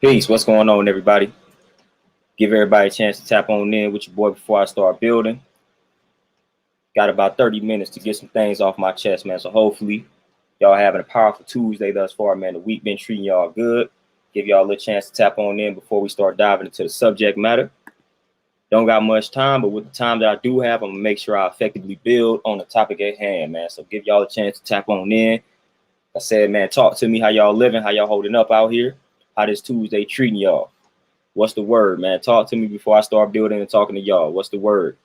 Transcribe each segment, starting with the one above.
Peace. What's going on, everybody? Give everybody a chance to tap on in with your boy before I start building. Got about 30 minutes to get some things off my chest, man. So hopefully y'all having a powerful Tuesday thus far, man. The week been treating y'all good. Give y'all a little chance to tap on in before we start diving into the subject matter. Don't got much time, but with the time that I do have, I'm gonna make sure I effectively build on the topic at hand, man. So give y'all a chance to tap on in. Like I said, man, talk to me how y'all living, how y'all holding up out here, how this Tuesday treating y'all. What's the word, man? Talk to me before I start building and talking to y'all. What's the word?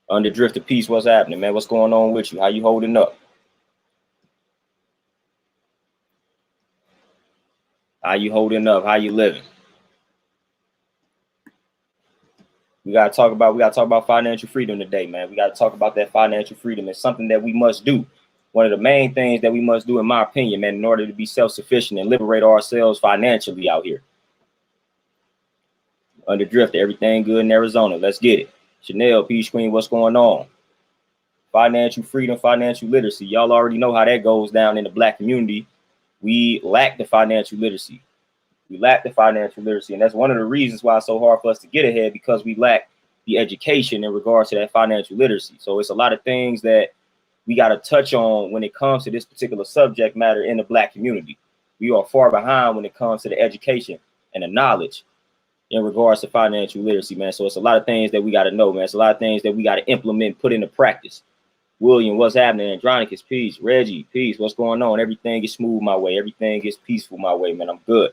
Under Drift of Peace, what's happening, man? What's going on with you? How you holding up? How you holding up? How you living? We gotta talk about financial freedom today, man. We gotta talk about that financial freedom. It's something that we must do. One of the main things that we must do, in my opinion, man, in order to be self-sufficient and liberate ourselves financially out here. Under Drift, everything good in Arizona. Let's get it. Chanel, Peace Queen, what's going on? Financial freedom, financial literacy. Y'all already know how that goes down in the Black community. We lack the financial literacy. We lack the financial literacy. And that's one of the reasons why it's so hard for us to get ahead, because we lack the education in regards to that financial literacy. So it's a lot of things that we got to touch on when it comes to this particular subject matter in the Black community. We are far behind when it comes to the education and the knowledge in regards to financial literacy, man. So it's a lot of things that we got to know, man. It's a lot of things that we got to implement, put into practice. William, what's happening? Andronicus, peace. Reggie, peace. What's going on? Everything is smooth my way. Everything is peaceful my way, man. I'm good.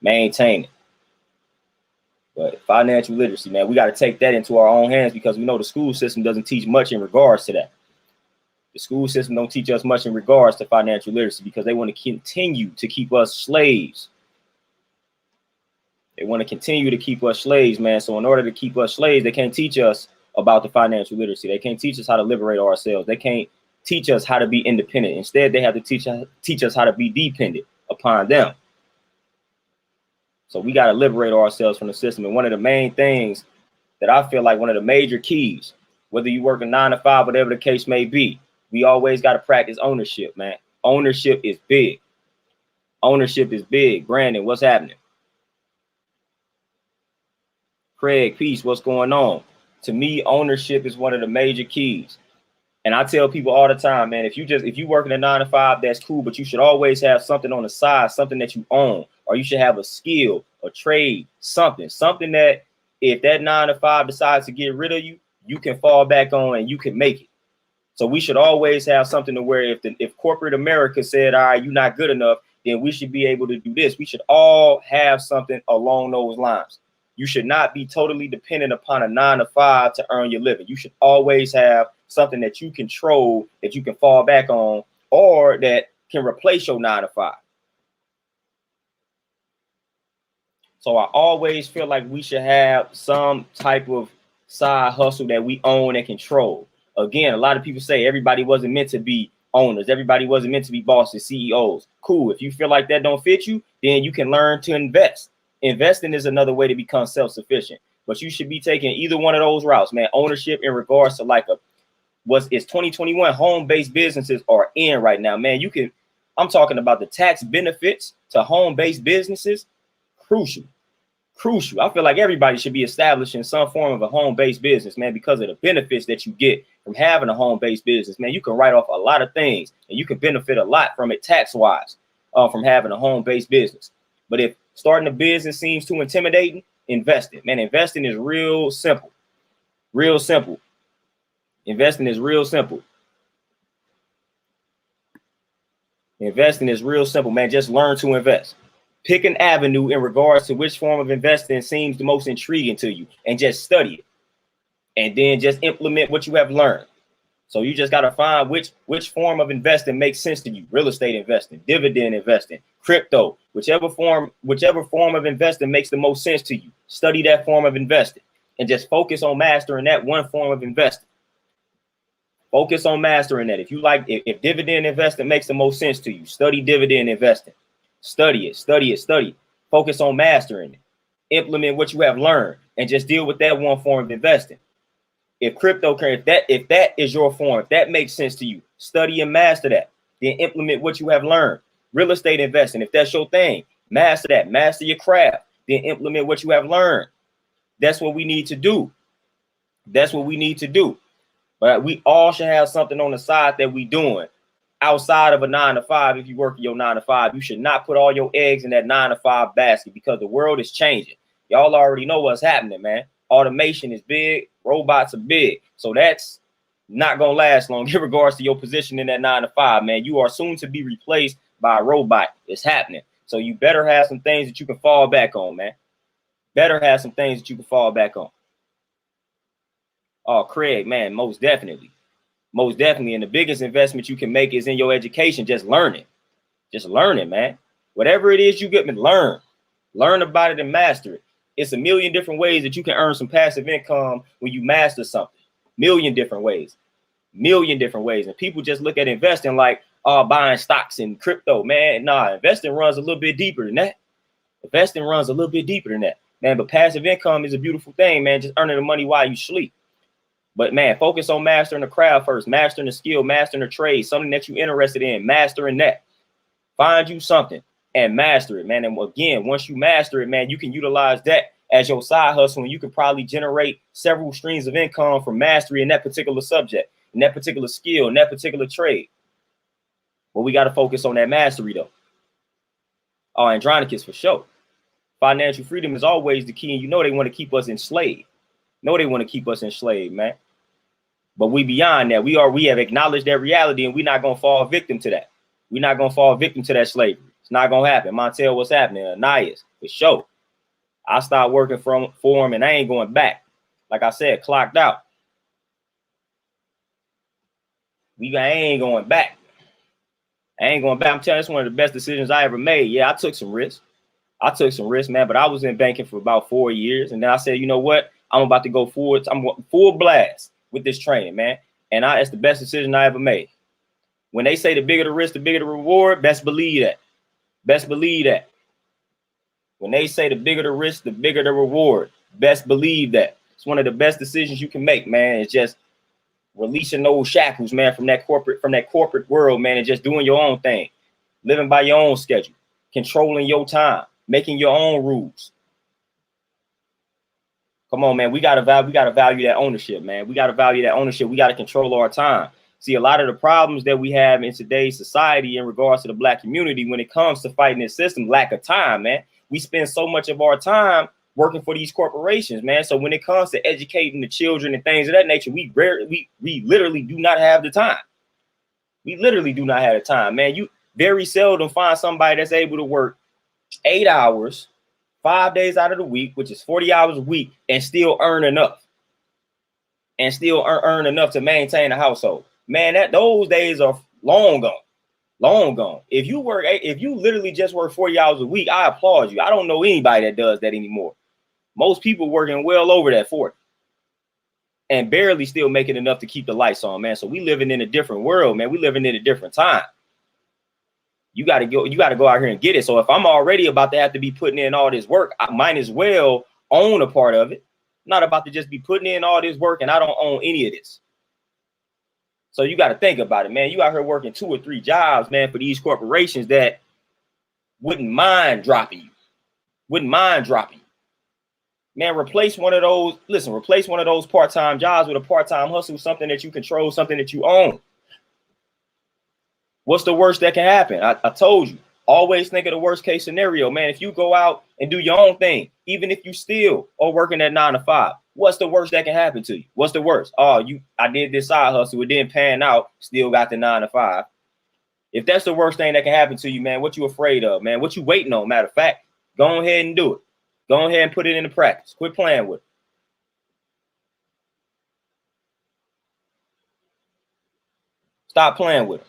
Maintain it. But financial literacy, man, we got to take that into our own hands, because we know the school system doesn't teach much in regards to that. The school system don't teach us much in regards to financial literacy, because they want to continue to keep us slaves. They want to continue to keep us slaves, man. So in order to keep us slaves, they can't teach us about the financial literacy. They can't teach us how to liberate ourselves. They can't teach us how to be independent. Instead, they have to teach us how to be dependent upon them. So we got to liberate ourselves from the system. And one of the main things that I feel like one of the major keys, whether you work a 9 to 5, whatever the case may be, we always got to practice ownership, man. Ownership is big. Ownership is big. Brandon, what's happening? Craig, peace. What's going on? To me, ownership is one of the major keys. And I tell people all the time, man, if you work in a 9 to 5, that's cool, but you should always have something on the side, something that you own, or you should have a skill, a trade, something that if that 9 to 5 decides to get rid of you, you can fall back on and you can make it. So we should always have something to where if corporate America said, all right, you're not good enough, then we should be able to do this. We should all have something along those lines. You should not be totally dependent upon a 9 to 5 to earn your living. You should always have something that you control, that you can fall back on, or that can replace your 9 to 5. So I always feel like we should have some type of side hustle that we own and control. Again, a lot of people say everybody wasn't meant to be owners. Everybody wasn't meant to be bosses, CEOs. Cool. If you feel like that don't fit you, then you can learn to invest. Investing is another way to become self-sufficient, but you should be taking either one of those routes, man. Ownership in regards to like it's 2021, home-based businesses are in right now, man. I'm talking about the tax benefits to home-based businesses. Crucial. I feel like everybody should be establishing some form of a home-based business, man, because of the benefits that you get from having a home-based business, man. You can write off a lot of things and you can benefit a lot from it tax-wise from having a home-based business. But if starting a business seems too intimidating, invest it, man. Investing is real simple. Real simple. Investing is real simple. Investing is real simple, man. Just learn to invest. Pick an avenue in regards to which form of investing seems the most intriguing to you and just study it. And then just implement what you have learned. So you just got to find which form of investing makes sense to you. Real estate investing, dividend investing, crypto, whichever form of investing makes the most sense to you. Study that form of investing and just focus on mastering that one form of investing. Focus on mastering that. If dividend investing makes the most sense to you, study dividend investing. Study it. Focus on mastering it. Implement what you have learned and just deal with that one form of investing. If that is your form, if that makes sense to you, study and master that. then implement what you have learned. Real estate investing, if that's your thing, master that, master your craft, then implement what you have learned. That's what we need to do. That's what we need to do. But we all should have something on the side that we doing outside of a 9-to-5. If you work your 9-to-5, you should not put all your eggs in that 9-to-5 basket, because the world is changing. Y'all already know what's happening, man. Automation is big, robots are big. So that's not gonna last long in regards to your position in that 9-to-5, man. You are soon to be replaced by a robot. It's happening. So you better have some things that you can fall back on, man. Better have some things that you can fall back on. Oh, Craig, man, most definitely. Most definitely. And the biggest investment you can make is in your education. Just learn it. Just learn it, man. Whatever it is you get, learn. Learn about it and master it. It's a million different ways that you can earn some passive income when you master something. Million different ways. Million different ways. And people just look at investing like, oh, buying stocks and crypto. Man, nah, investing runs a little bit deeper than that. Investing runs a little bit deeper than that, man. But passive income is a beautiful thing, man. Just earning the money while you sleep. But man, focus on mastering the craft first, mastering the skill, mastering the trade, something that you're interested in, mastering that. Find you something and master it, man. And again, once you master it, man, you can utilize that as your side hustle, and you can probably generate several streams of income from mastery in that particular subject, in that particular skill, in that particular trade. But we got to focus on that mastery, though. Oh, Andronicus, for sure. Financial freedom is always the key, and you know they want to keep us enslaved. No, they want to keep us enslaved, man. But we beyond that. We have acknowledged that reality, and we're not gonna fall victim to that. We're not gonna fall victim to that slavery. It's not gonna happen. Montel, what's happening? Ananias, for sure. I started working for him, and I ain't going back. Like I said, clocked out. I ain't going back. I ain't going back. I'm telling you, it's one of the best decisions I ever made. Yeah, I took some risks. Man. But I was in banking for about 4 years, and then I said, you know what? I'm about to go forward. I'm full blast with this training, man. And it's the best decision I ever made. When they say the bigger the risk, the bigger the reward, best believe that. Best believe that. When they say the bigger the risk, the bigger the reward, best believe that. It's one of the best decisions you can make, man. It's just releasing those shackles, man, from that corporate world, man, and just doing your own thing, living by your own schedule, controlling your time, making your own rules. Come on, man. We gotta value that ownership, man. We gotta value that ownership. We gotta control our time. See, a lot of the problems that we have in today's society in regards to the Black community when it comes to fighting this system, lack of time, man. We spend so much of our time working for these corporations, man. So when it comes to educating the children and things of that nature, we literally do not have the time. We literally do not have the time, man. You very seldom find somebody that's able to work 8 hours, 5 days out of the week, which is 40 hours a week, and still earn enough. And still earn enough to maintain a household. Man, those days are long gone. Long gone. If you literally just work 40 hours a week, I applaud you. I don't know anybody that does that anymore. Most people working well over that 40 and barely still making enough to keep the lights on, man. So we living in a different world, man. We living in a different time. You got to go out here and get it. So if I'm already about to have to be putting in all this work, I might as well own a part of it. I'm not about to just be putting in all this work and I don't own any of this. So you got to think about it, man. You out here working 2 or 3 jobs, man, for these corporations that wouldn't mind dropping you. Wouldn't mind dropping you. Man, replace one of those part-time jobs with a part-time hustle, something that you control, something that you own. What's the worst that can happen? I told you, always think of the worst case scenario, man. If you go out and do your own thing, even if you still are working at 9 to 5, what's the worst that can happen to you? What's the worst? Oh, I did this side hustle, it didn't pan out, still got the 9 to 5. If that's the worst thing that can happen to you, man, what you afraid of, man? What you waiting on? Matter of fact, go ahead and do it. Go ahead and put it into practice. Quit playing with it. Stop playing with it.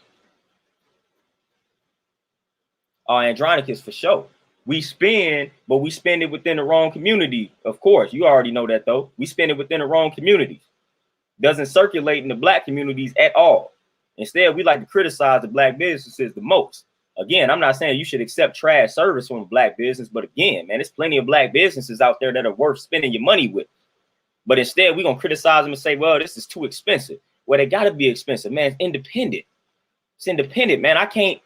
Andronicus, for sure. We spend, but we spend it within the wrong community. Of course, you already know that, though. We spend it within the wrong communities. Doesn't circulate in the Black communities at all. Instead, we like to criticize the Black businesses the most. Again, I'm not saying you should accept trash service from a Black business, but again, man, there's plenty of Black businesses out there that are worth spending your money with. But instead, we're going to criticize them and say, well, this is too expensive. Well, they got to be expensive, man. It's independent. It's independent, man. I can't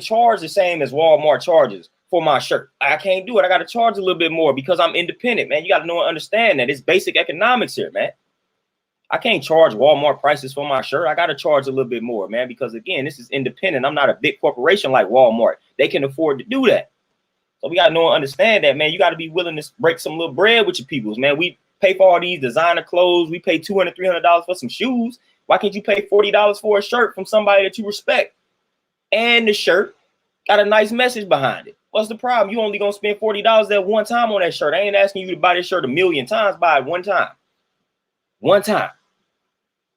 charge the same as Walmart charges for my shirt. I can't do it. I got to charge a little bit more because I'm independent, man. You got to know and understand that. It's basic economics here, man. I can't charge Walmart prices for my shirt. I got to charge a little bit more, man, because again, this is independent. I'm not a big corporation like Walmart. They can afford to do that. So we got to know and understand that, man. You got to be willing to break some little bread with your peoples, man. We pay for all these designer clothes. We pay $200, $300 for some shoes. Why can't you pay $40 for a shirt from somebody that you respect? And the shirt got a nice message behind it. What's the problem? You only gonna spend $40 that one time on that shirt. I ain't asking you to buy this shirt a million times. Buy it one time. One time.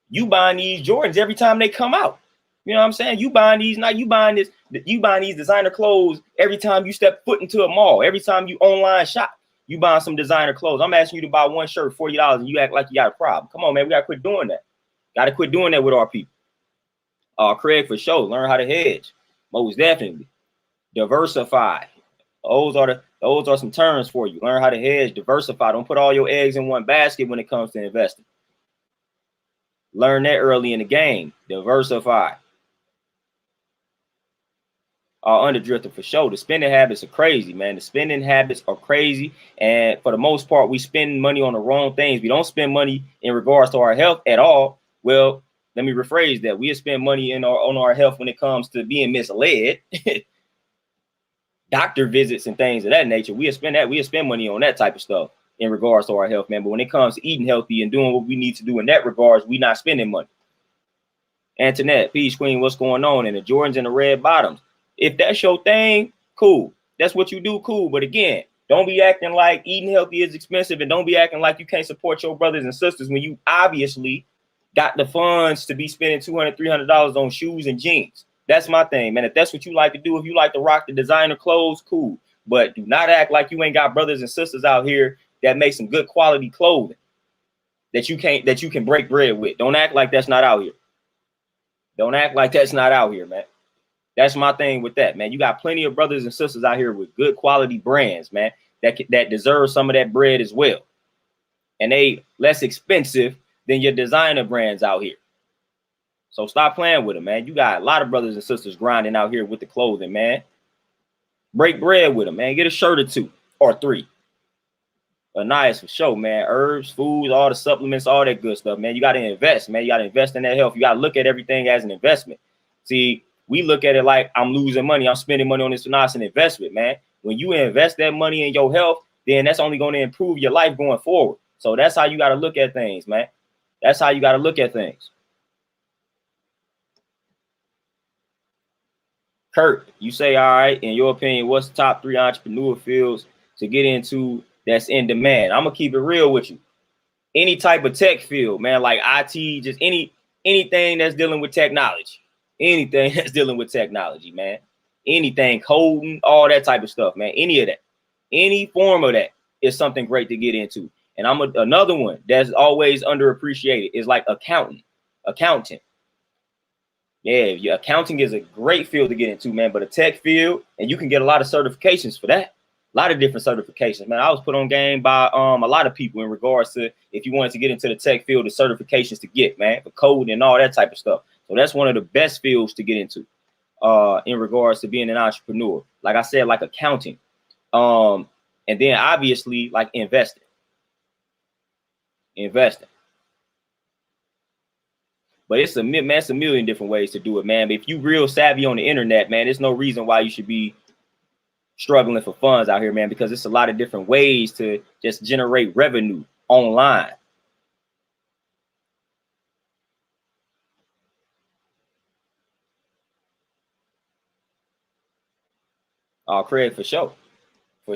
You buying these Jordans every time they come out. You know what I'm saying? You buying these, not you buying this, you buying these designer clothes every time you step foot into a mall. Every time you online shop, you buying some designer clothes. I'm asking you to buy one shirt, $40, and you act like you got a problem. Come on, man. We gotta quit doing that. Gotta quit doing that with our people. Craig, for sure. Learn how to hedge. Most definitely. Diversify. Those are some terms for you. Learn how to hedge, diversify. Don't put all your eggs in one basket when it comes to investing. Learn that early in the game. Diversify. Underdrifter for sure. The spending habits are crazy, man. The spending habits are crazy. And for the most part, we spend money on the wrong things. We don't spend money in regards to our health at all. Well, let me rephrase that. We spend money on our health when it comes to being misled, doctor visits and things of that nature. We spend money on that type of stuff in regards to our health, man. But when it comes to eating healthy and doing what we need to do in that regards, we not spending money. Antoinette, Peace Queen, what's going on? And the Jordans and the red bottoms. If that's your thing, cool. That's what you do, cool. But again, don't be acting like eating healthy is expensive, and don't be acting like you can't support your brothers and sisters when you obviously got the funds to be spending $200, $300 on shoes and jeans. That's my thing, man. If that's what you like to do, if you like to rock the designer clothes, cool. But do not act like you ain't got brothers and sisters out here that make some good quality clothing that you can break bread with. Don't act like that's not out here. Don't act like that's not out here, man. That's my thing with that, man. You got plenty of brothers and sisters out here with good quality brands, man, that deserve some of that bread as well. And they less expensive than your designer brands out here. So stop playing with them, man. You got a lot of brothers and sisters grinding out here with the clothing, man. Break bread with them, man. Get a shirt or two or three. Nice for sure, man. Herbs, foods, all the supplements, all that good stuff, man. You got to invest, man. You got to invest in that health. You got to look at everything as an investment. See, we look at it like I'm losing money. I'm spending money on this. So now it's an investment, man. When you invest that money in your health, then that's only going to improve your life going forward. So that's how you got to look at things, man. That's how you got to look at things. Kurt, you say, all right, in your opinion, what's the top 3 entrepreneur fields to get into that's in demand? I'm going to keep it real with you. Any type of tech field, man, like IT, just anything that's dealing with technology. Anything that's dealing with technology, man. Anything, coding, all that type of stuff, man. Any of that. Any form of that is something great to get into. And another one that's always underappreciated is like accounting. Yeah, accounting is a great field to get into, man. But a tech field, and you can get a lot of certifications for that. A lot of different certifications, man. I was put on game by a lot of people in regards to if you wanted to get into the tech field, the certifications to get, man, for coding and all that type of stuff. So that's one of the best fields to get into in regards to being an entrepreneur. Like I said, like accounting. And then obviously like investing. But it's a million different ways to do it, man. But if you real savvy on the internet, man, there's no reason why you should be struggling for funds out here, man, because it's a lot of different ways to just generate revenue online. Craig, for sure. Be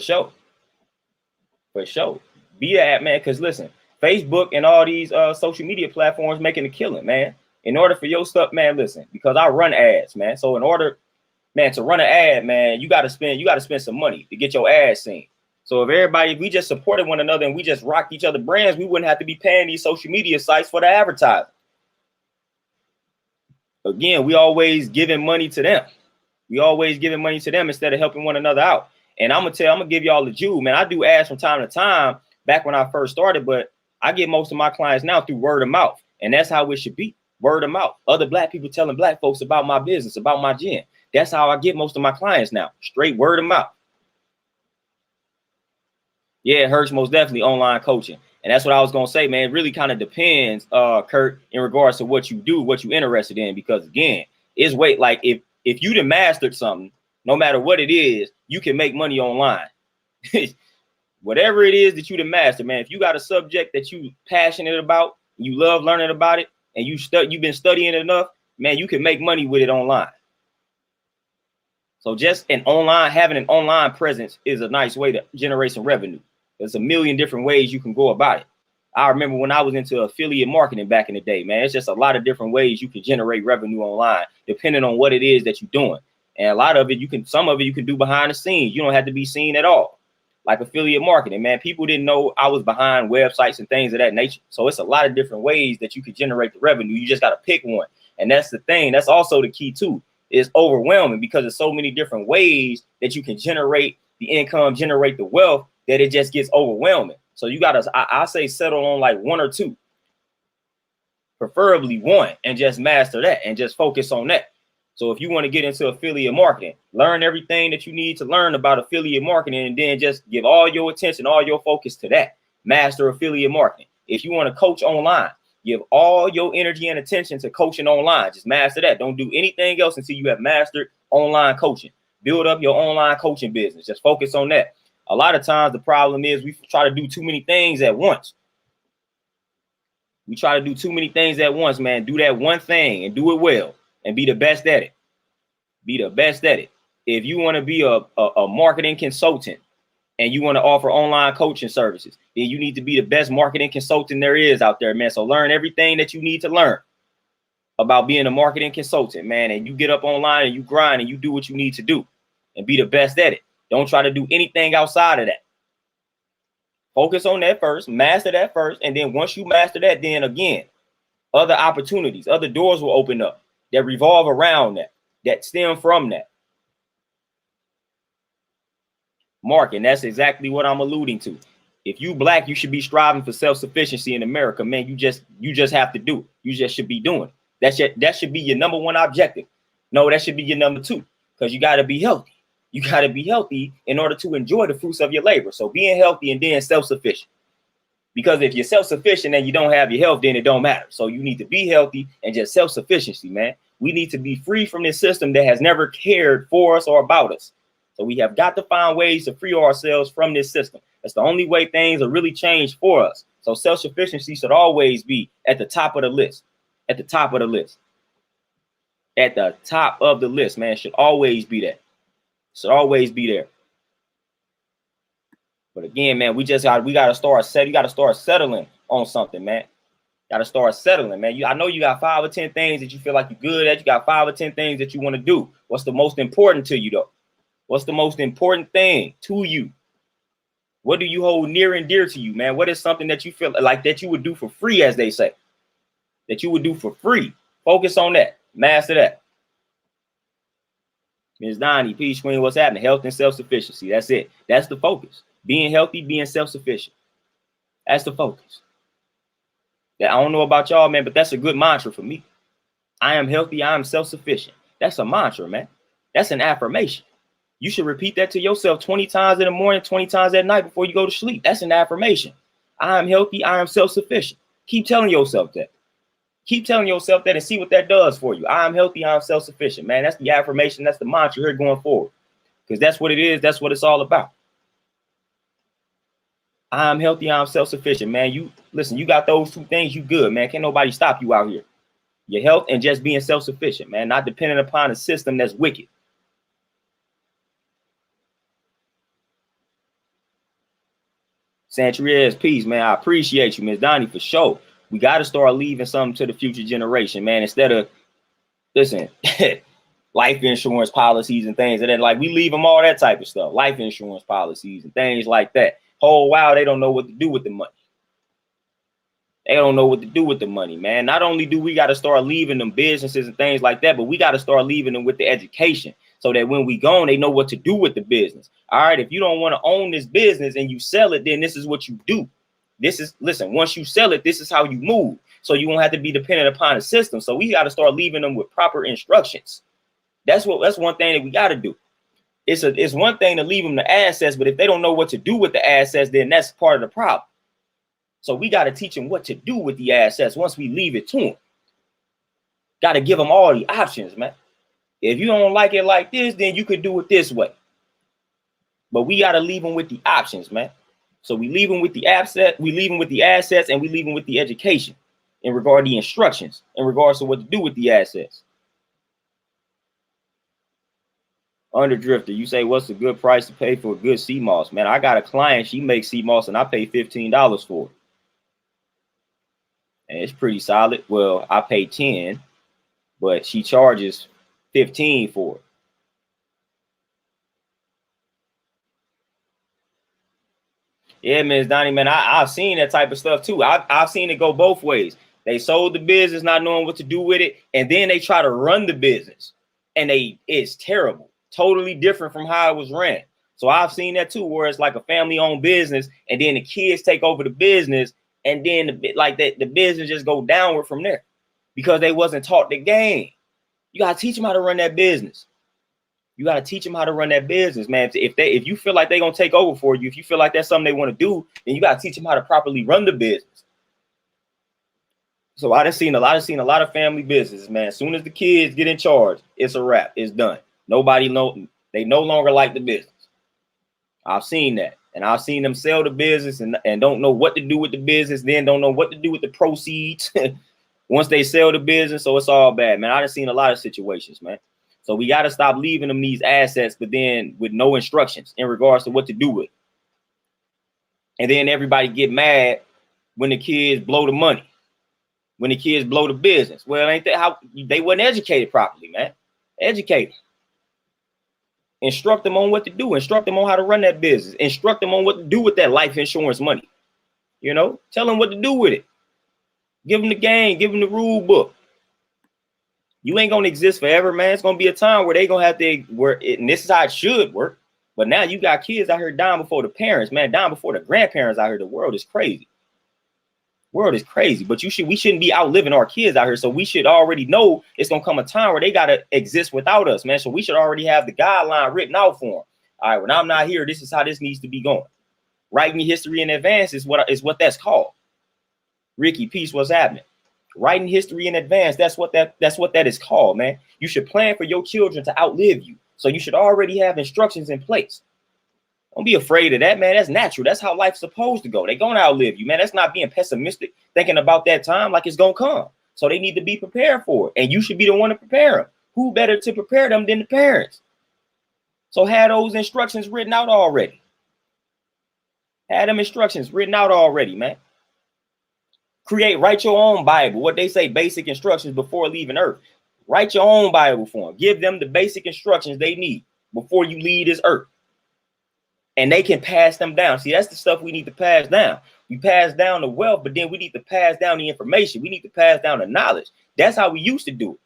that, man, because listen, Facebook and all these social media platforms making a killing, man. In order for your stuff, man, listen, because I run ads, man. So in order, man, to run an ad, man, you got to spend some money to get your ads seen. So if we just supported one another and we just rocked each other brands, we wouldn't have to be paying these social media sites for the advertising. Again, we always giving money to them. Instead of helping one another out. And I'm gonna give y'all the Jew, man. I do ads from time to time back when I first started, but I get most of my clients now through word of mouth, and that's how it should be. Word of mouth. Other black people telling black folks about my business, about my gym. That's how I get most of my clients now. Straight word of mouth. Yeah, it hurts most definitely online coaching. And that's what I was going to say, man. It really kind of depends, Kurt, in regards to what you do, what you're interested in. Because, again, it's weight like if you done mastered something, no matter what it is, you can make money online. Whatever it is that you done master, man, if you got a subject that you passionate about, you love learning about it, and you've been studying it enough, man, you can make money with it online. So just having an online presence is a nice way to generate some revenue. There's a million different ways you can go about it. I remember when I was into affiliate marketing back in the day, man, it's just a lot of different ways you can generate revenue online, depending on what it is that you're doing. And a lot of it, some of it you can do behind the scenes. You don't have to be seen at all. Like affiliate marketing, man, people didn't know I was behind websites and things of that nature. So it's a lot of different ways that you could generate the revenue. You just got to pick one. And that's the thing. That's also the key too. It's overwhelming because there's so many different ways that you can generate the income, generate the wealth, that it just gets overwhelming. So you got to, I say settle on like one or two, preferably one, and just master that and just focus on that. So if you want to get into affiliate marketing, learn everything that you need to learn about affiliate marketing, and then just give all your attention, all your focus to that. Master affiliate marketing. If you want to coach online, give all your energy and attention to coaching online. Just master that. Don't do anything else until you have mastered online coaching. Build up your online coaching business. Just focus on that. A lot of times the problem is we try to do too many things at once. We try to do too many things at once, man. Do that one thing and do it well and be the best at it. Be the best at it. If you want to be a marketing consultant and you want to offer online coaching services, then you need to be the best marketing consultant there is out there, man. So learn everything that you need to learn about being a marketing consultant, man. And you get up online and you grind and you do what you need to do and be the best at it. Don't try to do anything outside of that. Focus on that first, master that first. And then once you master that, then again, other opportunities, other doors will open up that revolve around that stem from that. Mark, and that's exactly what I'm alluding to. If you black, you should be striving for self-sufficiency in America, man. You just have to do it. You just should be doing it. That should be your number one objective. No, that should be your number two, because you got to be healthy. You got to be healthy in order to enjoy the fruits of your labor. So being healthy and then self-sufficient. Because if you're self-sufficient and you don't have your health, then it don't matter. So you need to be healthy and just self-sufficiency, man. We need to be free from this system that has never cared for us or about us. So we have got to find ways to free ourselves from this system. That's the only way things will really change for us. So self-sufficiency should always be at the top of the list. At the top of the list. At the top of the list, man. Should always be that. Should always be there. But again, man, we gotta start settling on something, man. Gotta start settling, man. I know you got 5 or 10 things that you feel like you're good at. You got 5 or 10 things that you want to do. What's the most important to you, though? What's the most important thing to you? What do you hold near and dear to you, man? What is something that you feel like that you would do for free, as they say? That you would do for free. Focus on that. Master that. Ms. Donnie, Peace Queen, what's happening? Health and self-sufficiency. That's it. That's the focus. Being healthy, being self-sufficient. That's the focus. Yeah, I don't know about y'all, man, but that's a good mantra for me. I am healthy. I am self-sufficient. That's a mantra, man. That's an affirmation. You should repeat that to yourself 20 times in the morning, 20 times at night before you go to sleep. That's an affirmation. I am healthy. I am self-sufficient. Keep telling yourself that. Keep telling yourself that and see what that does for you. I am healthy. I am self-sufficient, man. That's the affirmation. That's the mantra here going forward, because that's what it is. That's what it's all about. I'm healthy. I'm self-sufficient, man. You listen, you got those two things. You good, man. Can't nobody stop you out here. Your health and just being self-sufficient, man. Not dependent upon a system that's wicked. Santriez, peace, man. I appreciate you, Ms. Donnie, for sure. We got to start leaving something to the future generation, man. Instead of, listen, life insurance policies and things, and then like we leave them all that type of stuff, life insurance policies and things like that. Whole while they don't know what to do with the money. They don't know what to do with the money, man. Not only do we got to start leaving them businesses and things like that, but we got to start leaving them with the education so that when we go, they know what to do with the business. All right, if you don't want to own this business and you sell it, then this is what you do. Listen, once you sell it, this is how you move. So you won't have to be dependent upon the system. So we got to start leaving them with proper instructions. That's one thing that we got to do. It's one thing to leave them the assets, but if they don't know what to do with the assets, then that's part of the problem. So we got to teach them what to do with the assets once we leave it to them. Got to give them all the options, man. If you don't like it like this, then you could do it this way. But we got to leave them with the options, man. So we leave them with the asset, we leave them with the assets, and we leave them with the education in regard to the instructions in regards to what to do with the assets. Underdrifter, you say, what's a good price to pay for a good sea moss? Man, I got a client, she makes sea moss and I pay $15 for it. And it's pretty solid. Well, I pay 10, but she charges 15 for it. Yeah, Ms. Donnie, man, I've seen that type of stuff too. I've seen it go both ways. They sold the business, not knowing what to do with it, and then they try to run the business, and it's terrible. Totally different from how it was ran. So I've seen that too, where it's like a family-owned business, and then the kids take over the business, and then the business just go downward from there because they wasn't taught the game. You gotta teach them how to run that business. You gotta teach them how to run that business, man. If you feel like they're gonna take over for you, if you feel like that's something they want to do, then you gotta teach them how to properly run the business. So I done seen a lot of family businesses, man. As soon as the kids get in charge, it's a wrap. It's done. They no longer like the business. I've seen that. And I've seen them sell the business and don't know what to do with the business, then don't know what to do with the proceeds once they sell the business. So it's all bad, man. I've seen a lot of situations, man. So we got to stop leaving them these assets, but then with no instructions in regards to what to do with it. And then everybody get mad when the kids blow the money, when the kids blow the business. Well, ain't that how they wasn't educated properly, man? Educate them. Instruct them on what to do. Instruct them on how to run that business. Instruct them on what to do with that life insurance money. You know, tell them what to do with it. Give them the game. Give them the rule book. You ain't gonna exist forever, man. It's gonna be a time where they gonna have to work it, and this is how it should work. But now you got kids out here dying before the parents, man, dying before the grandparents out here. The world is crazy. World is crazy. But we shouldn't be outliving our kids out here. So we should already know it's gonna come a time where they gotta exist without us, man. So we should already have the guideline written out for them. All right, when I'm not here, this is how this needs to be going. Writing history in advance is what that's called. Ricky, peace, what's happening? Writing history in advance, that's what that is called, man. You should plan for your children to outlive you. So you should already have instructions in place. Don't be afraid of that, man. That's natural. That's how life's supposed to go. They're going to outlive you, man. That's not being pessimistic, thinking about that time like it's going to come. So they need to be prepared for it. And you should be the one to prepare them. Who better to prepare them than the parents? So have those instructions written out already. Have them instructions written out already, man. Write your own Bible. What they say, basic instructions before leaving Earth. Write your own Bible for them. Give them the basic instructions they need before you leave this earth. And they can pass them down. See, that's the stuff we need to pass down. We pass down the wealth, but then we need to pass down the information. We need to pass down the knowledge. That's how we used to do it.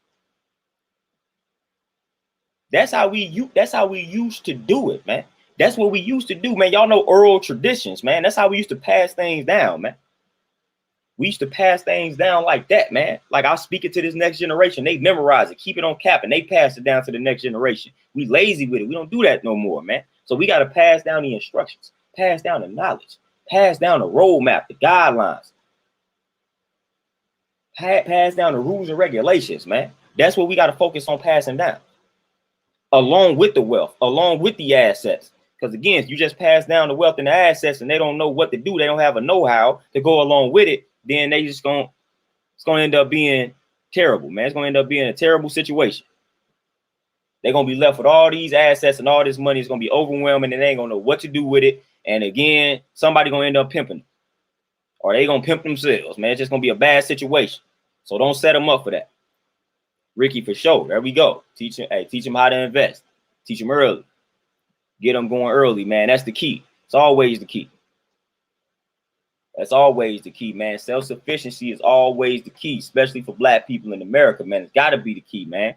That's how we used to do it, man. That's what we used to do, man. Y'all know oral traditions, man. That's how we used to pass things down, man. We used to pass things down like that, man. Like I'll speak it to this next generation. They memorize it, keep it on cap, and they pass it down to the next generation. We lazy with it. We don't do that no more, man. So we got to pass down the instructions, pass down the knowledge, pass down the roadmap, the guidelines, pass down the rules and regulations, man. That's what we got to focus on passing down, along with the wealth, along with the assets. Because again, if you just pass down the wealth and the assets and they don't know what to do, they don't have a know-how to go along with it, then it's gonna end up being terrible, man. It's gonna end up being a terrible situation. They're gonna be left with all these assets and all this money. It's gonna be overwhelming and they ain't gonna know what to do with it. And again, somebody gonna end up pimping them. Or they gonna pimp themselves, man. It's just gonna be a bad situation. So don't set them up for that. Ricky, for sure. There we go. Teach them how to invest. Teach them early. Get them going early, man. That's the key. It's always the key. That's always the key, man. Self-sufficiency is always the key, especially for Black people in America, man. It's got to be the key, man.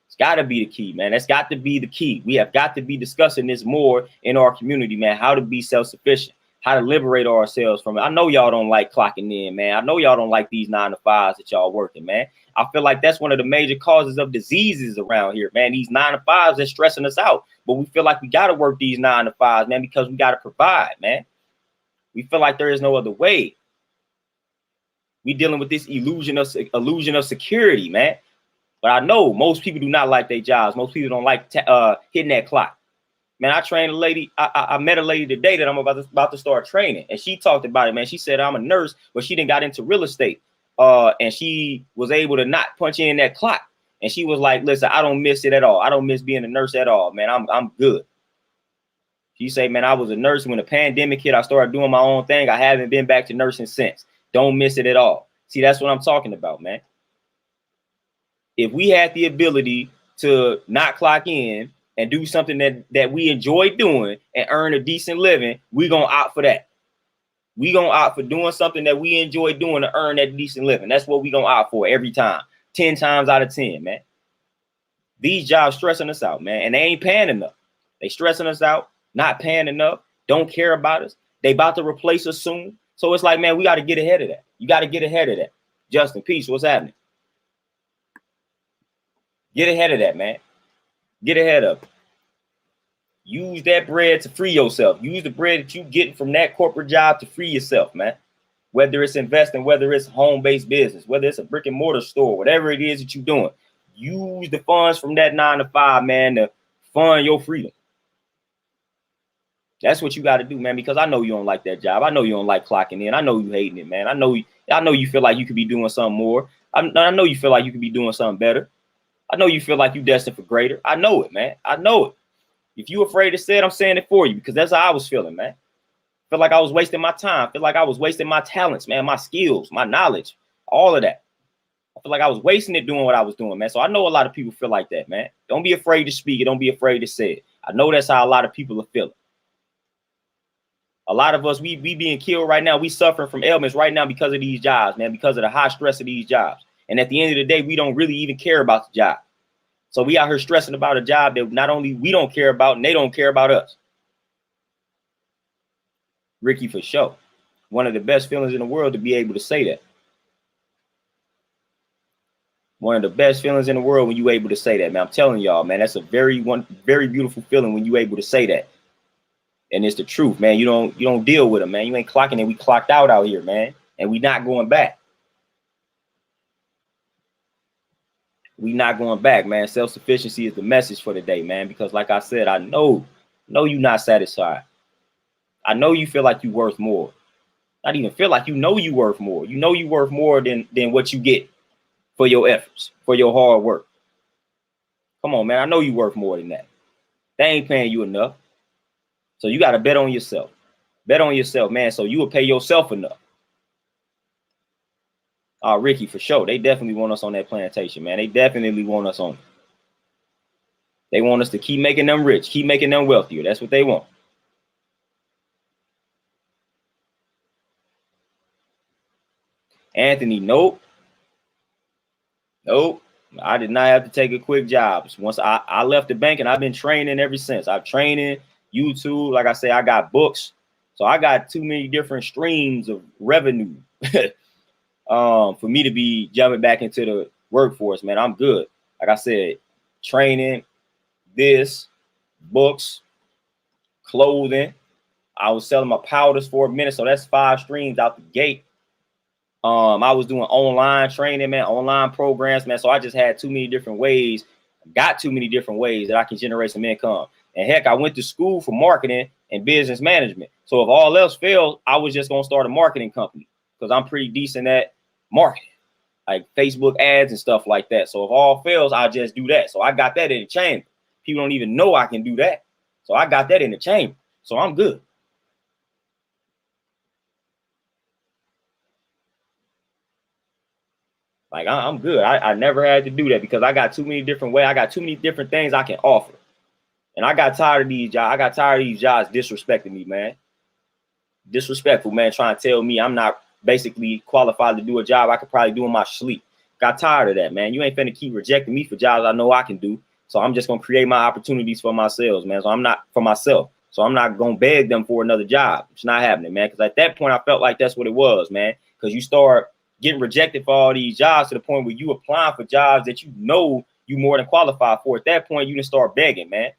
It's got to be the key, man. That's got to be the key. We have got to be discussing this more in our community, man. How to be self-sufficient. how to liberate ourselves from it. I know y'all don't like clocking in, man. I know y'all don't like these 9 to 5s that y'all working, man. I feel like that's one of the major causes of diseases around here, man. These 9 to 5s are stressing us out, but we feel like we got to work these 9 to 5s, man, because we got to provide, man. We feel like there is no other way. We dealing with this illusion of security, man. But I know most people do not like their jobs. Most people don't like hitting that clock. Man, I trained a lady. I met a lady today that I'm about to start training, and she talked about it, man. She said, I'm a nurse, but she didn't got into real estate. And she was able to not punch in that clock. And she was like, listen, I don't miss it at all. I don't miss being a nurse at all, man. I'm good. She said, man, I was a nurse when the pandemic hit. I started doing my own thing. I haven't been back to nursing since. Don't miss it at all. See, that's what I'm talking about, man. If we had the ability to not clock in and do something that we enjoy doing and earn a decent living, we're going to opt for that. We're going to opt for doing something that we enjoy doing to earn that decent living. That's what we're going to opt for every time. 10 times out of 10, man. These jobs stressing us out, man, and they ain't paying enough. They stressing us out, not paying enough, don't care about us. They about to replace us soon. So it's like, man, we got to get ahead of that. You got to get ahead of that. Justin, peace, what's happening? Get ahead of that, man. Get ahead of it. Use that bread to free yourself. Use the bread that you getting from that corporate job to free yourself, man. Whether it's investing, whether it's home-based business, whether it's a brick and mortar store, whatever it is that you're doing, use the funds from that 9 to 5, man, to fund your freedom. That's what you got to do, man, because I know you don't like that job. I know you don't like clocking in. I know you hating it, man. I know you feel like you could be doing something more. I know you feel like you could be doing something better. I know you feel like you're destined for greater. I know it, man. I know it. If you're afraid to say it, I'm saying it for you, because that's how I was feeling, man. Feel like I was wasting my time. Feel like I was wasting my talents, man, my skills, my knowledge, all of that. I feel like I was wasting it doing what I was doing, man. So I know a lot of people feel like that, man. Don't be afraid to speak it. Don't be afraid to say it. I know that's how a lot of people are feeling. A lot of us, we being killed right now. We suffering from ailments right now because of these jobs, man, because of the high stress of these jobs. And at the end of the day, we don't really even care about the job. So we out here stressing about a job that not only we don't care about, and they don't care about us. Ricky, for sure. One of the best feelings in the world to be able to say that. One of the best feelings in the world when you able to say that, man. I'm telling y'all, man, that's a very beautiful feeling when you able to say that. And it's the truth, man. You don't deal with them, man. You ain't clocking it. We clocked out here, man. And we not going back. We not going back, man. Self-sufficiency is the message for the day, man. Because like I said, I know you're not satisfied. I know you feel like you're worth more. Not even feel like you know you're worth more. You know you're worth more than what you get for your efforts, for your hard work. Come on, man. I know you're worth more than that. They ain't paying you enough. So you got to bet on yourself. Bet on yourself, man, so you will pay yourself enough. Ricky, for sure. They definitely want us on that plantation, man. They definitely want us on it. They want us to keep making them rich, keep making them wealthier. That's what they want. Anthony, nope. I did not have to take a quick job. Once I left the bank, and I've been training ever since. I've training, YouTube. Like I say, I got books. So I got too many different streams of revenue for me to be jumping back into the workforce, man. I'm good. Like I said, training, this, books, clothing. I was selling my powders for a minute. So that's 5 streams out the gate. I was doing online training, man, online programs, man. So I just had too many different ways, got too many different ways that I can generate some income. And heck, I went to school for marketing and business management. So if all else failed, I was just going to start a marketing company because I'm pretty decent at marketing, like Facebook ads and stuff like that. So if all fails, I'll just do that. So I got that in the chamber. People don't even know I can do that. So I got that in the chamber. So I'm good. Like I'm good. I never had to do that because I got too many different ways. I got too many different things I can offer. And I got tired of these jobs. I got tired of these jobs disrespecting me, man. Disrespectful, man, trying to tell me I'm not basically qualified to do a job I could probably do in my sleep. Got tired of that, man. You ain't finna keep rejecting me for jobs I know I can do. So I'm just gonna create my opportunities for myself, man. So I'm not for myself. So I'm not going to beg them for another job. It's not happening, man. Because at that point, I felt like that's what it was, man. Because you start getting rejected for all these jobs to the point where you applying for jobs that you know you more than qualified for. At that point, you can start begging, man.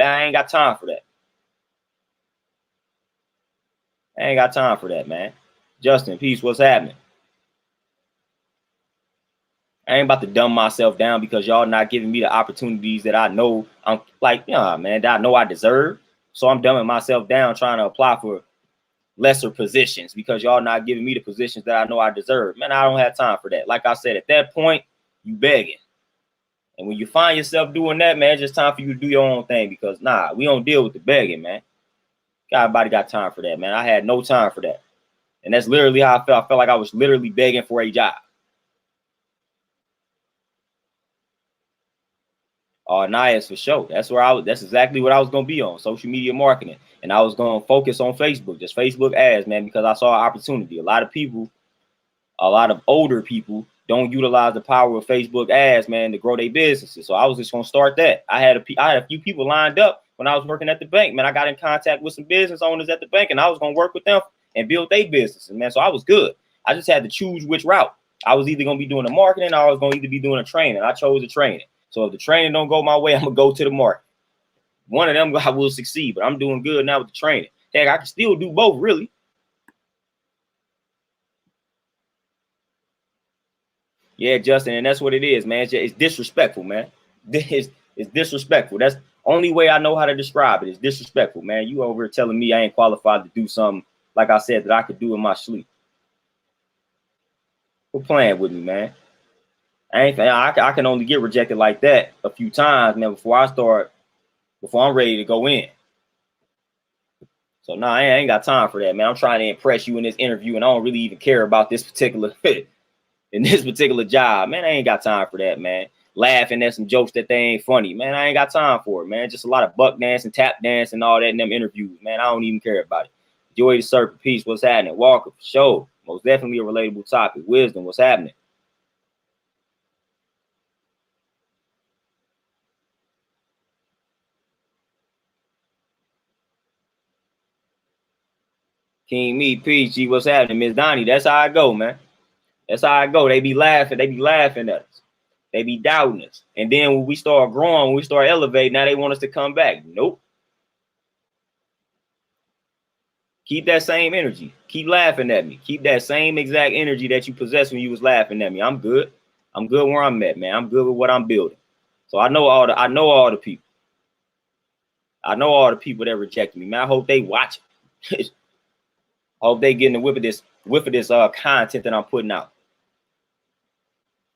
I ain't got time for that. I ain't got time for that, man. Justin, peace. What's happening? I ain't about to dumb myself down because y'all not giving me the opportunities that I know I'm like, man, that I know I deserve. So I'm dumbing myself down trying to apply for lesser positions because y'all not giving me the positions that I know I deserve. Man, I don't have time for that. Like I said, at that point, you begging. And when you find yourself doing that, man, it's just time for you to do your own thing because, we don't deal with the begging, man. Everybody got time for that, man. I had no time for that. And that's literally how I felt. I felt like I was literally begging for a job. Nice for sure. That's where that's exactly what I was going to be on, social media marketing. And I was going to focus on Facebook, just Facebook ads, man, because I saw an opportunity. A lot of older people don't utilize the power of Facebook ads, man, to grow their businesses. So I was just going to start that. I had a few people lined up when I was working at the bank, man. I got in contact with some business owners at the bank and I was going to work with them and build their businesses, man. So I was good. I just had to choose which route. I was either going to be doing the marketing or I was going to either be doing a training. I chose the training. So if the training don't go my way, I'm going to go to the market. One of them I will succeed, but I'm doing good now with the training. Heck, I can still do both, really. Yeah, Justin, and that's what it is, man. It's disrespectful, man. It's disrespectful. That's the only way I know how to describe it. It's disrespectful, man. You over here telling me I ain't qualified to do something, like I said, that I could do in my sleep. Quit playing with me, man. I can only get rejected like that a few times, man, before I'm ready to go in. So I ain't got time for that, man. I'm trying to impress you in this interview, and I don't really even care about this particular in this particular job, man. I ain't got time for that, man. Laughing at some jokes that they ain't funny, man. I ain't got time for it, man. Just a lot of buck dance and tap dance and all that in them interviews, man. I don't even care about it. Joy the Serpent, peace. What's happening? Walker, for sure. Most definitely a relatable topic. Wisdom, what's happening? King Me, peace. G, what's happening? Miss Donnie, that's how I go, man. That's how I go. They be laughing at us. They be doubting us. And then when we start growing, when we start elevating, now they want us to come back. Nope. Keep that same energy. Keep laughing at me. Keep that same exact energy that you possessed when you was laughing at me. I'm good. I'm good where I'm at, man. I'm good with what I'm building. So I know all the people. I know all the people that reject me, man. I hope they watch it. I hope they getting the whiff of this content that I'm putting out.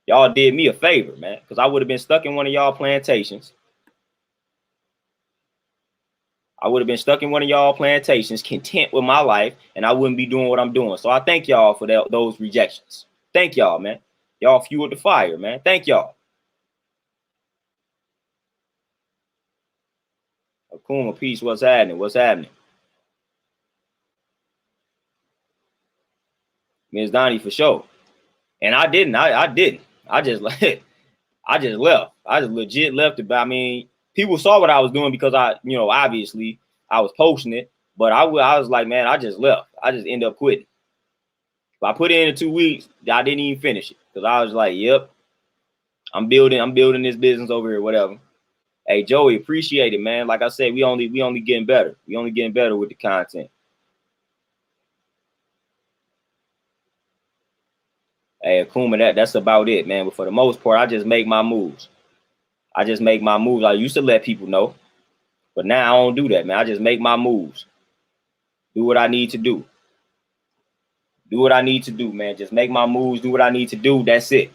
Y'all did me a favor, man, because I would have been stuck in one of y'all plantations. I would have been stuck in one of y'all plantations, content with my life, and I wouldn't be doing what I'm doing. So I thank y'all for those rejections. Thank y'all, man. Y'all fueled the fire, man. Thank y'all. Akuma, peace. What's happening? What's happening? Ms. Donnie, for sure. And I didn't. I didn't. I just I just left. I just legit left it. But I mean, people saw what I was doing because obviously I was posting it. But I was like, man, I just left. I just ended up quitting. But I put it in 2 weeks. I didn't even finish it because I was like, yep, I'm building this business over here, whatever. Hey, Joey, appreciate it, man. Like I said, we only getting better. We only getting better with the content. Hey, Akuma, that's about it, man. But for the most part, I just make my moves. I used to let people know, but now I don't do that, man. I just make my moves. Do what I need to do. Do what I need to do, man. Just make my moves. Do what I need to do. That's it.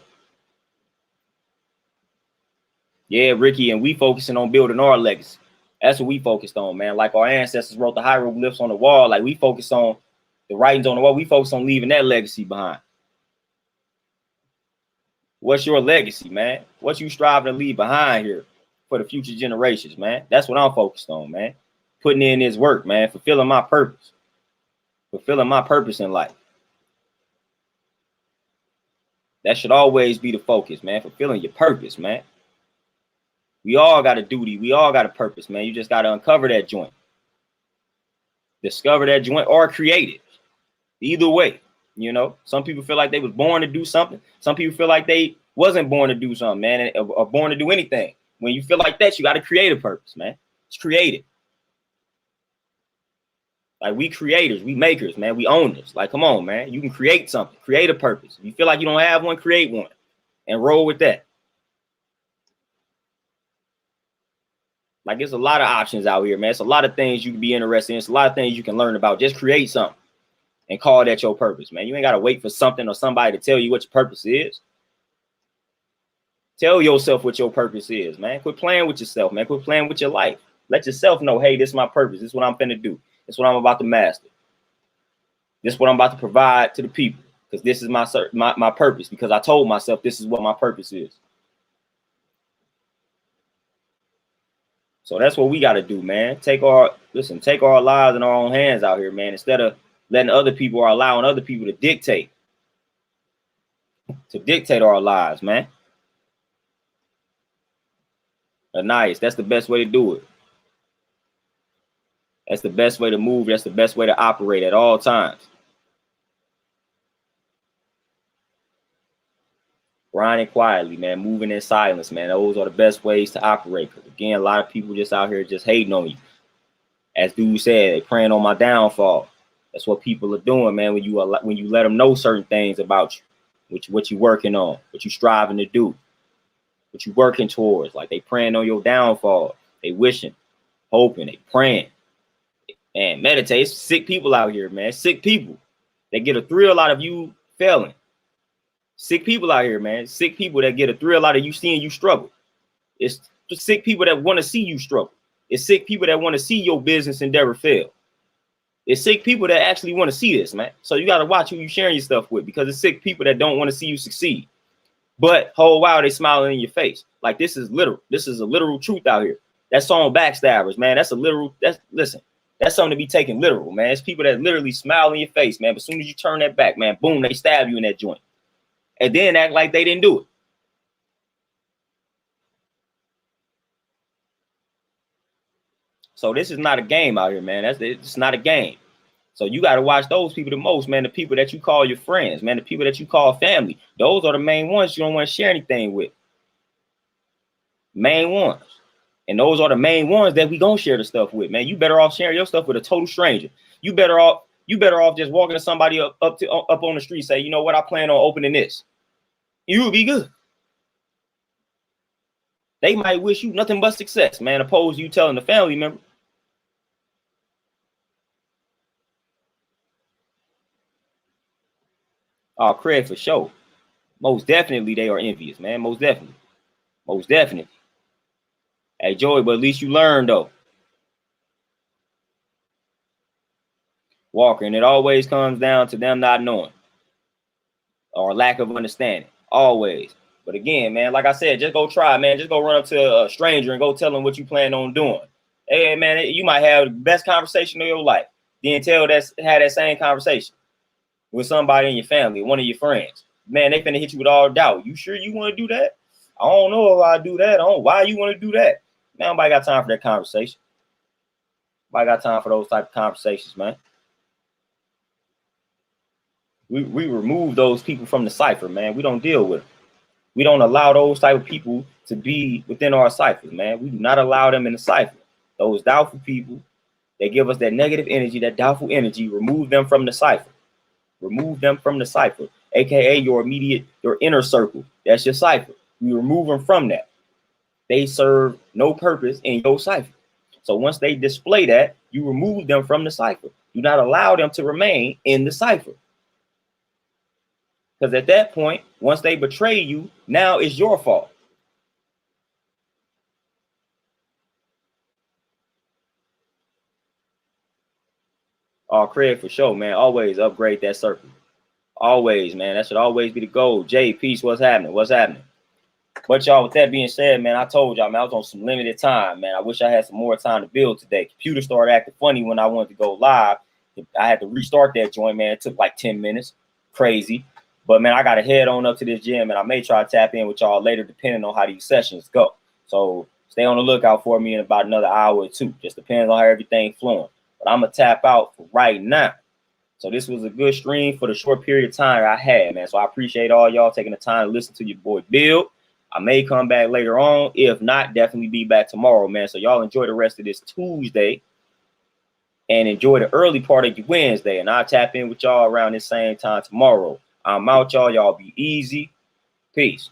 Yeah, Ricky, and we focusing on building our legacy. That's what we focused on, man. Like our ancestors wrote the hieroglyphs on the wall. Like we focus on the writings on the wall. We focus on leaving that legacy behind. What's your legacy, man? What you striving to leave behind here for the future generations, man? That's what I'm focused on, man. Putting in this work, man. Fulfilling my purpose. Fulfilling my purpose in life. That should always be the focus, man. Fulfilling your purpose, man. We all got a duty. We all got a purpose, man. You just got to uncover that joint. Discover that joint or create it. Either way, you know, some people feel like they was born to do something. Some people feel like they wasn't born to do something, man, or born to do anything. When you feel like that, you got to create a purpose, man. It's creative. Like, we creators, we makers, man. We owners. Like, come on, man. You can create something, create a purpose. If you feel like you don't have one, create one and roll with that. Like, there's a lot of options out here, man. It's a lot of things you can be interested in. It's a lot of things you can learn about. Just create something and call that your purpose, man. You ain't got to wait for something or somebody to tell you what your purpose is. Tell yourself what your purpose is, man. Quit playing with yourself, man. Quit playing with your life. Let yourself know, hey, this is my purpose. This is what I'm finna do. This is what I'm about to master. This is what I'm about to provide to the people, because this is my purpose, because I told myself this is what my purpose is. So that's what we got to do, man. Take our lives in our own hands out here, man. Instead of letting other people or allowing other people to dictate our lives, man. Nice. That's the best way to do it. That's the best way to move. That's the best way to operate at all times. Grinding quietly, man. Moving in silence, man. Those are the best ways to operate. Because again, a lot of people just out here just hating on you. As dude said, they praying on my downfall. That's what people are doing, man. When you let them know certain things about you, what you working on, what you striving to do, what you working towards. Like, they praying on your downfall. They wishing, hoping, they praying. And meditate. It's sick people out here, man. Sick people. They get a thrill out of you failing. Sick people out here, man. Sick people that get a thrill out of you seeing you struggle. It's sick people that want to see you struggle. It's sick people that want to see your business endeavor fail. It's sick people that actually want to see this, man. So you got to watch who you sharing your stuff with, because it's sick people that don't want to see you succeed. But whole while they smiling in your face. Like, this is literal. This is a literal truth out here. That song Backstabbers, man. That's a literal. Listen. That's something to be taken literal, man. It's people that literally smile in your face, man. But as soon as you turn that back, man, boom, they stab you in that joint. And then act like they didn't do it. So this is not a game out here, man. It's not a game. So you got to watch those people the most, man. The people that you call your friends, man. The people that you call family. Those are the main ones you don't want to share anything with. Main ones. And those are the main ones that we gonna share the stuff with, man. You better off sharing your stuff with a total stranger. You better off just walking to somebody up on the street, say, you know what, I plan on opening this. You will be good. They might wish you nothing but success, man, opposed to you telling the family member. Oh, Craig, for sure. Most definitely they are envious, man. Most definitely. Most definitely. Hey, Joey, but at least you learned, though. Walker, and it always comes down to them not knowing or lack of understanding. Always. But again, man, like I said, just go try, man. Just go run up to a stranger and go tell them what you plan on doing. Hey, man, you might have the best conversation of your life. Then have that same conversation with somebody in your family, one of your friends. Man, they finna hit you with all doubt. You sure you want to do that? I don't know if I do that. Why you want to do that? Man, nobody got time for that conversation. Nobody got time for those type of conversations, man. We remove those people from the cipher, man. We don't deal with them. We don't allow those type of people to be within our cipher, man. We do not allow them in the cipher. Those doubtful people, they give us that negative energy, that doubtful energy. Remove them from the cipher. Remove them from the cipher, aka your inner circle. That's your cipher. We remove them from that. They serve no purpose in your cipher. So once they display that, you remove them from the cipher. Do not allow them to remain in the cipher. Because at that point, once they betray you, now it's your fault. Oh, Craig, for sure, man. Always upgrade that circle. Always, man. That should always be the goal. Jay, peace. What's happening? What's happening? But y'all, with that being said, man, I told y'all, man, I was on some limited time, man. I wish I had some more time to build today. Computer started acting funny when I wanted to go live. I had to restart that joint, man. It took like 10 minutes. Crazy. But, man, I got to head on up to this gym, and I may try to tap in with y'all later, depending on how these sessions go. So stay on the lookout for me in about another hour or two. Just depends on how everything flowing. but I'm gonna tap out for right now. So this was a good stream for the short period of time I had, man. So I appreciate all y'all taking the time to listen to your boy Bill. I may come back later on. If not, definitely be back tomorrow, man. So y'all enjoy the rest of this Tuesday and enjoy the early part of your Wednesday. And I'll tap in with y'all around this same time tomorrow. I'm out, y'all. Y'all be easy. Peace.